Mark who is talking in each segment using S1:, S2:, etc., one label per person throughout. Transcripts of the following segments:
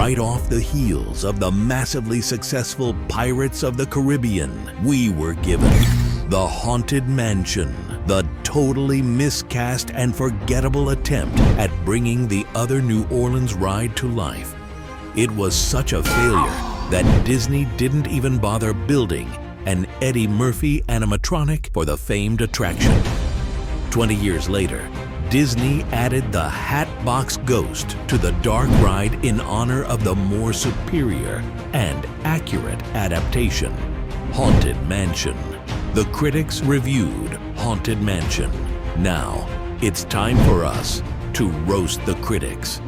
S1: Right off the heels of the massively successful Pirates of the Caribbean, we were given The Haunted Mansion, the totally miscast and forgettable attempt at bringing the other New Orleans ride to life. It was such a failure that Disney didn't even bother building an Eddie Murphy animatronic for the famed attraction. 20 years later, Disney added the Hatbox Ghost to the dark ride in honor of the more superior and accurate adaptation, Haunted Mansion. The critics reviewed Haunted Mansion. Now, it's time for us to roast the critics.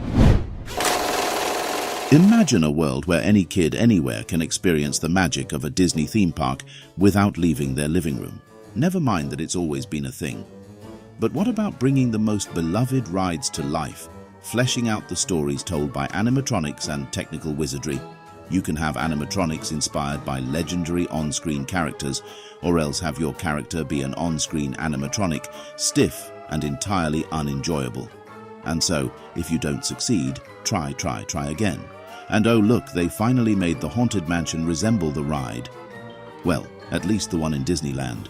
S2: Imagine a world where any kid anywhere can experience the magic of a Disney theme park without leaving their living room. Never mind that it's always been a thing. But what about bringing the most beloved rides to life, fleshing out the stories told by animatronics and technical wizardry? You can have animatronics inspired by legendary on-screen characters, or else have your character be an on-screen animatronic, stiff and entirely unenjoyable. And so, if you don't succeed, try again. And oh look, they finally made the Haunted Mansion resemble the ride. Well, at least the one in Disneyland.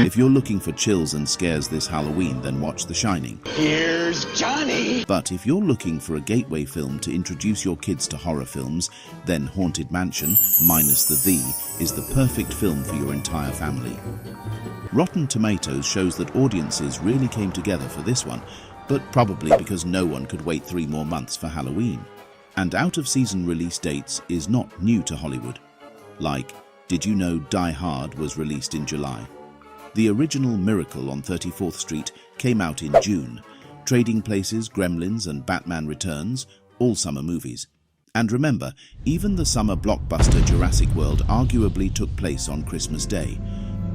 S2: If you're looking for chills and scares this Halloween, then watch The Shining.
S3: Here's Johnny!
S2: But if you're looking for a gateway film to introduce your kids to horror films, then Haunted Mansion, minus the "the", is the perfect film for your entire family. Rotten Tomatoes shows that audiences really came together for this one, but probably because no one could wait 3 more months for Halloween. And out-of-season release dates is not new to Hollywood. Like, did you know Die Hard was released in July? The original Miracle on 34th Street came out in June. Trading Places, Gremlins and Batman Returns, all summer movies. And remember, even the summer blockbuster Jurassic World arguably took place on Christmas Day.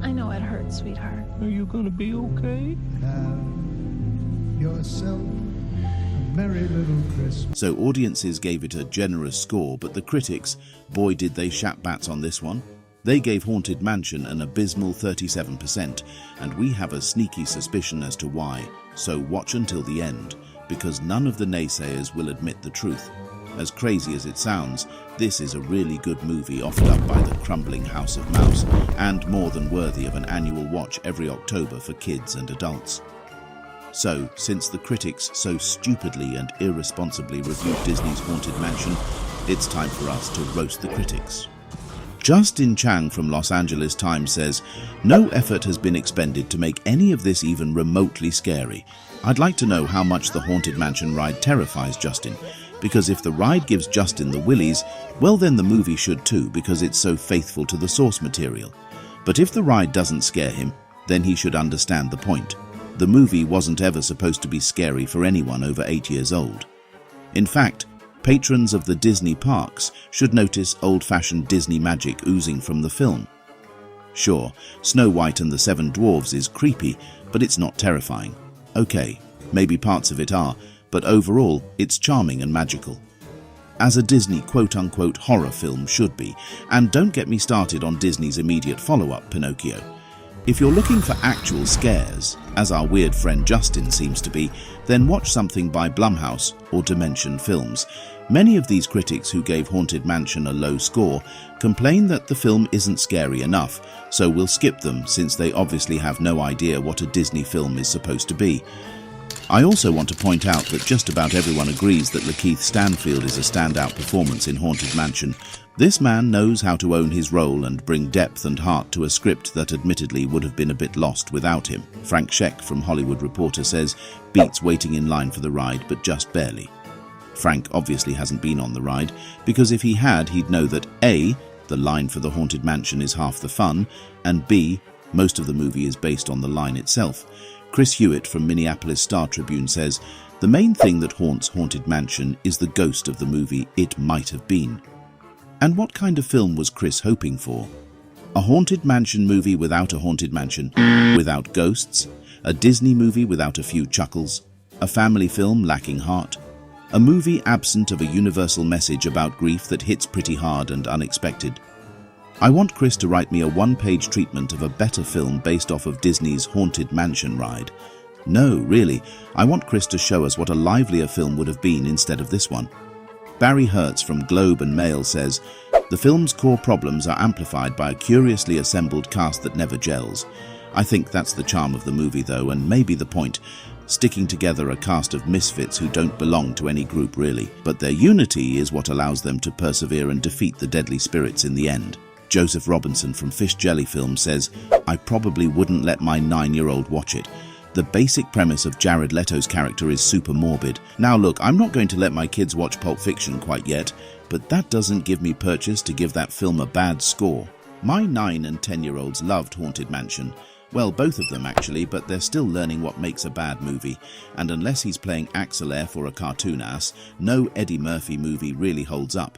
S4: I know it hurts, sweetheart.
S5: Are you gonna be okay?
S6: Have yourself a merry little Christmas.
S2: So audiences gave it a generous score, but the critics, boy did they shat bats on this one. They gave Haunted Mansion an abysmal 37%, and we have a sneaky suspicion as to why, so watch until the end, because none of the naysayers will admit the truth. As crazy as it sounds, this is a really good movie offered up by the crumbling House of Mouse, and more than worthy of an annual watch every October for kids and adults. So, since the critics so stupidly and irresponsibly reviewed Disney's Haunted Mansion, it's time for us to roast the critics. Justin Chang from Los Angeles Times says, "No effort has been expended to make any of this even remotely scary. I'd like to know how much the Haunted Mansion ride terrifies Justin, because if the ride gives Justin the willies, well then the movie should too, because it's so faithful to the source material. But if the ride doesn't scare him, then he should understand the point. The movie wasn't ever supposed to be scary for anyone over 8 years old. In fact, patrons of the Disney parks should notice old-fashioned Disney magic oozing from the film. Sure, Snow White and the 7 Dwarfs is creepy, but it's not terrifying. Okay, maybe parts of it are, but overall, it's charming and magical. As a Disney quote-unquote horror film should be, and don't get me started on Disney's immediate follow-up, Pinocchio. If you're looking for actual scares, as our weird friend Justin seems to be, then watch something by Blumhouse or Dimension Films. Many of these critics who gave Haunted Mansion a low score complain that the film isn't scary enough, so we'll skip them since they obviously have no idea what a Disney film is supposed to be. I also want to point out that just about everyone agrees that LaKeith Stanfield is a standout performance in Haunted Mansion. This man knows how to own his role and bring depth and heart to a script that admittedly would have been a bit lost without him. Frank Scheck from Hollywood Reporter says, "Beats waiting in line for the ride, but just barely." Frank obviously hasn't been on the ride, because if he had, he'd know that A, the line for the Haunted Mansion is half the fun, and B, most of the movie is based on the line itself. Chris Hewitt from Minneapolis Star-Tribune says, "The main thing that haunts Haunted Mansion is the ghost of the movie it might have been." And what kind of film was Chris hoping for? A Haunted Mansion movie without a Haunted Mansion, without ghosts, a Disney movie without a few chuckles, a family film lacking heart, a movie absent of a universal message about grief that hits pretty hard and unexpected. I want Chris to write me a 1-page treatment of a better film based off of Disney's Haunted Mansion ride. No, really, I want Chris to show us what a livelier film would have been instead of this one. Barry Hertz from Globe and Mail says, "The film's core problems are amplified by a curiously assembled cast that never gels. I think that's the charm of the movie though, and maybe the point. Sticking together a cast of misfits who don't belong to any group really, but their unity is what allows them to persevere and defeat the deadly spirits in the end." Joseph Robinson from Fish Jelly Film says, "I probably wouldn't let my 9-year-old watch it. The basic premise of Jared Leto's character is super morbid. Now look, I'm not going to let my kids watch Pulp Fiction quite yet, but that doesn't give me purchase to give that film a bad score. My 9 and 10-year-olds loved Haunted Mansion. Well, both of them actually, but they're still learning what makes a bad movie. And unless he's playing Axel F or a cartoon ass, no Eddie Murphy movie really holds up.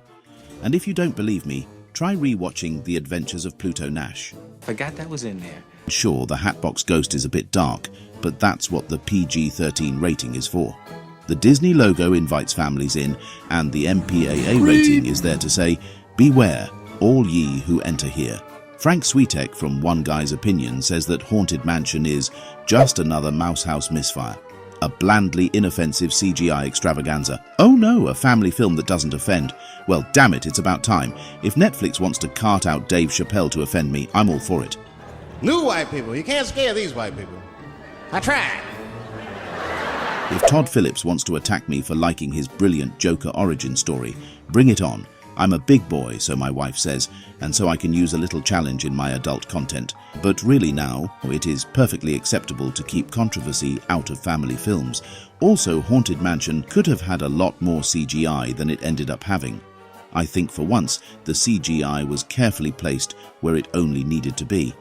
S2: And if you don't believe me, try re-watching The Adventures of Pluto Nash.
S7: Forgot that was in there.
S2: Sure, the Hatbox Ghost is a bit dark, but that's what the PG-13 rating is for. The Disney logo invites families in, and the MPAA rating is there to say, 'Beware, all ye who enter here.' Frank Switek from One Guy's Opinion says that Haunted Mansion is just another Mouse House misfire. A blandly inoffensive CGI extravaganza. Oh no, a family film that doesn't offend. Well, damn it, it's about time. If Netflix wants to cart out Dave Chappelle to offend me, I'm all for it."
S8: New white people, you can't scare these white people. I tried.
S2: If Todd Phillips wants to attack me for liking his brilliant Joker origin story, bring it on. I'm a big boy, so my wife says, and so I can use a little challenge in my adult content. But really now, it is perfectly acceptable to keep controversy out of family films. Also, Haunted Mansion could have had a lot more CGI than it ended up having. I think for once, the CGI was carefully placed where it only needed to be.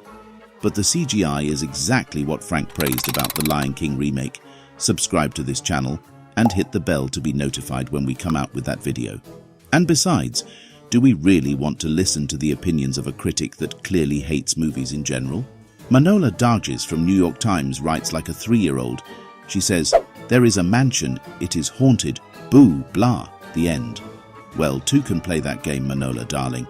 S2: But the CGI is exactly what Frank praised about the Lion King remake. Subscribe to this channel and hit the bell to be notified when we come out with that video. And besides, do we really want to listen to the opinions of a critic that clearly hates movies in general? Manola Dargis from New York Times writes like a 3-year-old. She says, "There is a mansion, it is haunted, boo, blah, the end." Well, 2 can play that game, Manola, darling.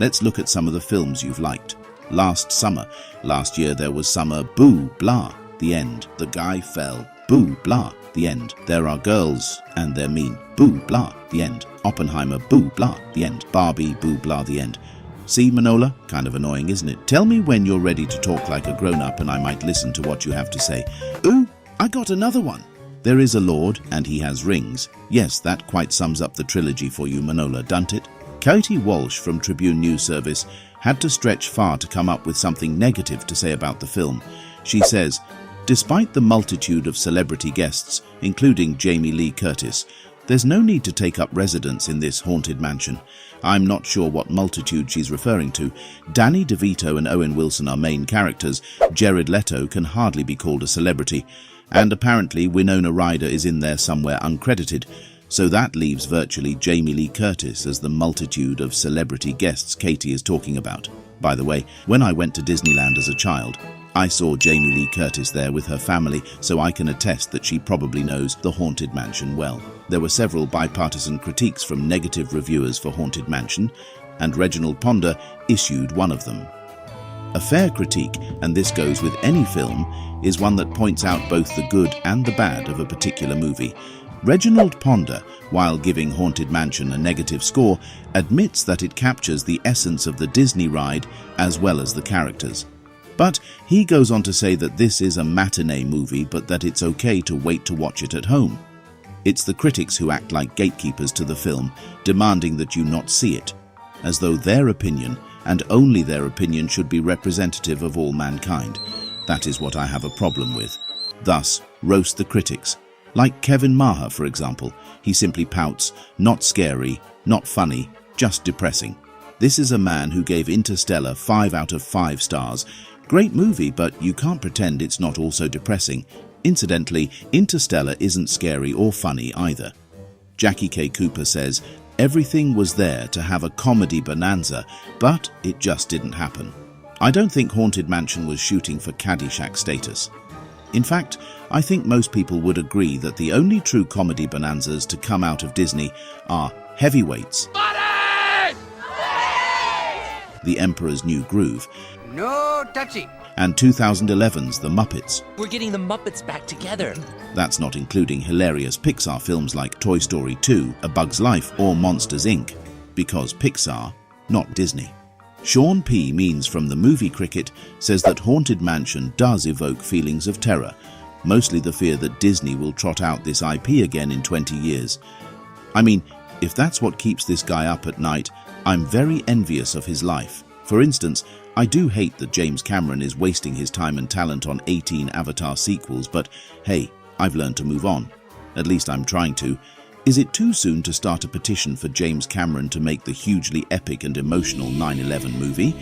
S2: Let's look at some of the films you've liked. Last year there was Summer, boo, blah, the end. The Guy Fell, boo, blah, the end. There Are Girls, and They're Mean, boo, blah, the end. Oppenheimer, boo, blah, the end. Barbie, boo, blah, the end. See, Manola? Kind of annoying, isn't it? Tell me when you're ready to talk like a grown-up and I might listen to what you have to say. Ooh, I got another one. There is a Lord, and he has rings. Yes, that quite sums up the trilogy for you, Manola, doesn't it? Katie Walsh from Tribune News Service had to stretch far to come up with something negative to say about the film. She says, "Despite the multitude of celebrity guests, including Jamie Lee Curtis, there's no need to take up residence in this haunted mansion." I'm not sure what multitude she's referring to. Danny DeVito and Owen Wilson are main characters. Jared Leto can hardly be called a celebrity. And apparently Winona Ryder is in there somewhere uncredited. So that leaves virtually Jamie Lee Curtis as the multitude of celebrity guests Katie is talking about. By the way, when I went to Disneyland as a child, I saw Jamie Lee Curtis there with her family, so I can attest that she probably knows the Haunted Mansion well. There were several bipartisan critiques from negative reviewers for Haunted Mansion, and Reginald Ponder issued one of them. A fair critique, and this goes with any film, is one that points out both the good and the bad of a particular movie. Reginald Ponder, while giving Haunted Mansion a negative score, admits that it captures the essence of the Disney ride as well as the characters. But he goes on to say that this is a matinee movie, but that it's okay to wait to watch it at home. It's the critics who act like gatekeepers to the film, demanding that you not see it, as though their opinion, and only their opinion, should be representative of all mankind. That is what I have a problem with. Thus, roast the critics. Like Kevin Maher, for example. He simply pouts, "Not scary, not funny, just depressing." This is a man who gave Interstellar 5 out of 5 stars. Great movie, but you can't pretend it's not also depressing. Incidentally, Interstellar isn't scary or funny either. Jackie K. Cooper says, "Everything was there to have a comedy bonanza, but it just didn't happen." I don't think Haunted Mansion was shooting for Caddyshack status. In fact, I think most people would agree that the only true comedy bonanzas to come out of Disney are Heavyweights, The Emperor's New Groove,
S9: No touchy,
S2: and 2011's The Muppets.
S7: We're getting the Muppets back together.
S2: That's not including hilarious Pixar films like Toy Story 2, A Bug's Life, or Monsters, Inc., because Pixar, not Disney. Sean P. Means from the movie Cricket says that Haunted Mansion does evoke feelings of terror, mostly the fear that Disney will trot out this IP again in 20 years. I mean, if that's what keeps this guy up at night, I'm very envious of his life. For instance, I do hate that James Cameron is wasting his time and talent on 18 Avatar sequels, but hey, I've learned to move on. At least I'm trying to. Is it too soon to start a petition for James Cameron to make the hugely epic and emotional 9/11 movie?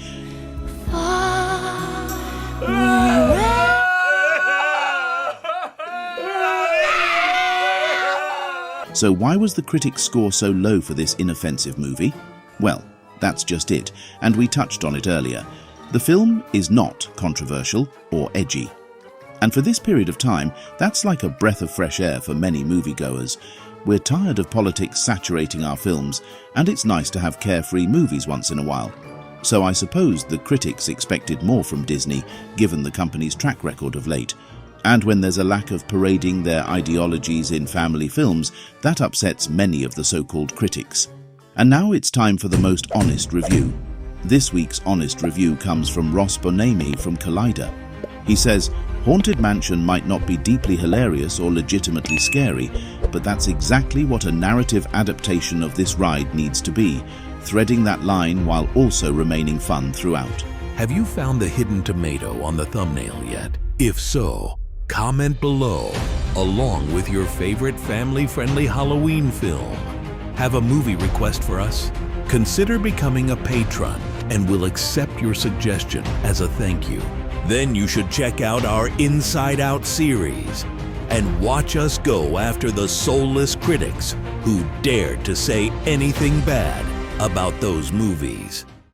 S2: So why was the critics' score so low for this inoffensive movie? Well, that's just it, and we touched on it earlier. The film is not controversial or edgy. And for this period of time, that's like a breath of fresh air for many moviegoers. We're tired of politics saturating our films, and it's nice to have carefree movies once in a while. So I suppose the critics expected more from Disney, given the company's track record of late. And when there's a lack of parading their ideologies in family films, that upsets many of the so-called critics. And now it's time for the most honest review. This week's honest review comes from Ross Bonamy from Collider. He says, Haunted Mansion might not be deeply hilarious or legitimately scary, but that's exactly what a narrative adaptation of this ride needs to be, threading that line while also remaining fun throughout.
S1: Have you found the hidden tomato on the thumbnail yet? If so, comment below, along with your favorite family-friendly Halloween film. Have a movie request for us? Consider becoming a patron, and we'll accept your suggestion as a thank you. Then you should check out our Inside Out series and watch us go after the soulless critics who dared to say anything bad about those movies.